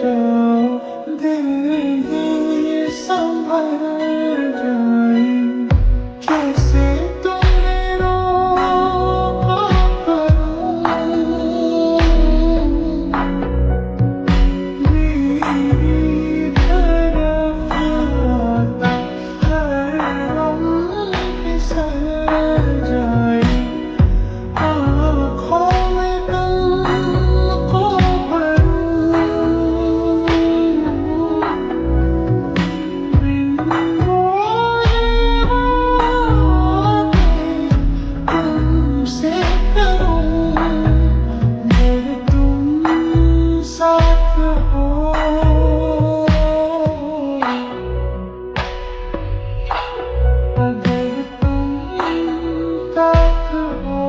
जाओ, दिल ये संभल जाए। कैसे तुम्हें रोका करूं, मेरी तरफ आता हर गम फिसल जाए। आँखों में तुमको भरूं, बिन बोले बातें तुमसे करूं, अगर तुम साथ हो, अगर तुम साथ हो।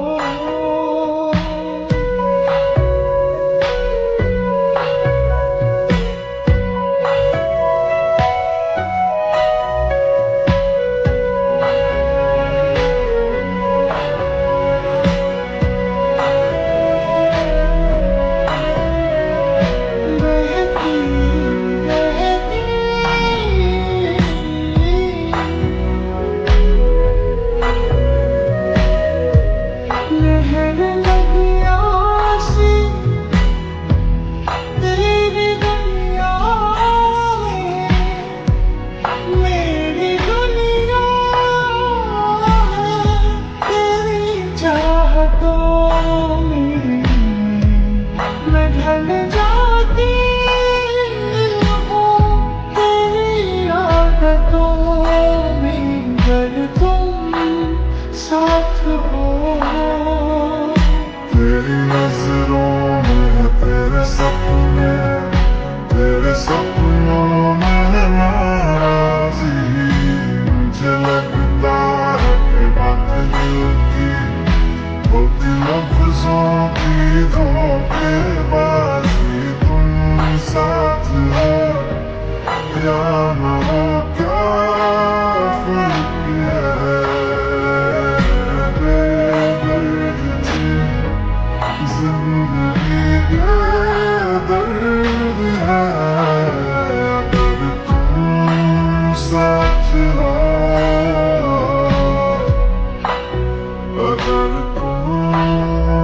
बहती बहती लहर लगी आसी तेरी दुनिया में, मेरी दुनिया है तेरी चाहतों में। मैं ढल जाती हूँ तेरी आदतों में, अगर तुम साथ हो। तेरी नजरों में है तेरे सपने, तेरे सपनों में है नाराज़ी। मुझे लगता है कि बात दिल की होती लफ्ज़ों की धोखेबाज़ी। तुम साथ हो या न हो क्या फर्क है, बेदर्द थी जिंदगी ये दर्द है। अगर तुम साथ हो, अगर तुम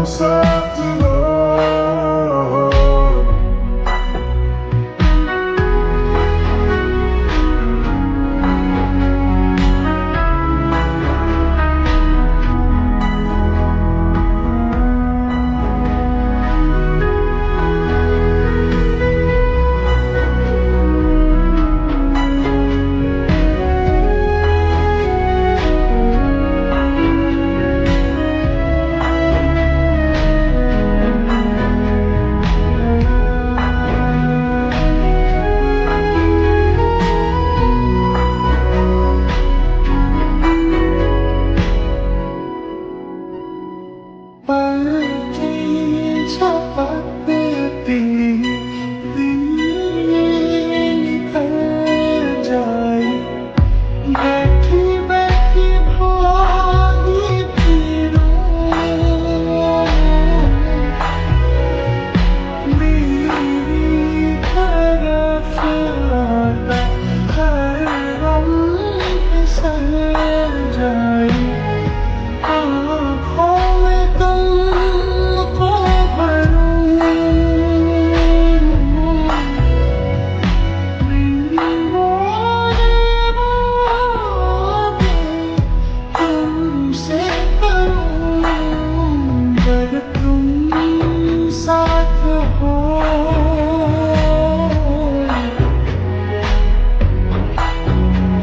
साथ हो। पलकें झपकती दिन ये निकल जाए। बैठी बैठी भागी फिरूं, मेरी तरफ आता हर गम फिसल जाए। आँखों में तुमको भरूं, बिन बोले बातें तुमसे करूं, अगर तुम साथ हो,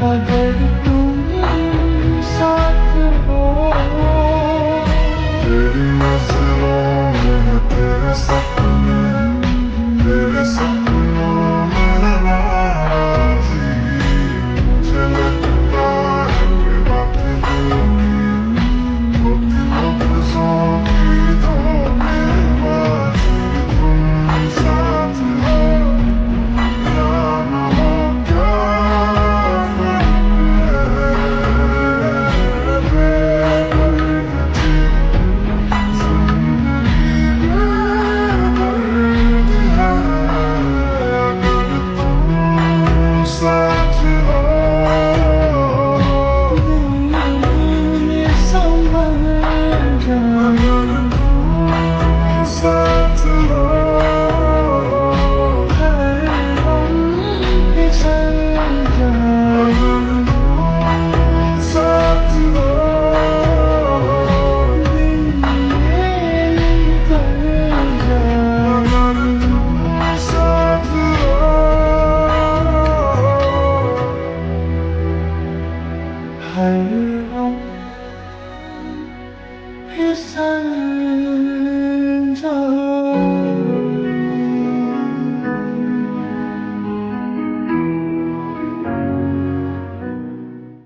अगर तुम साथ हर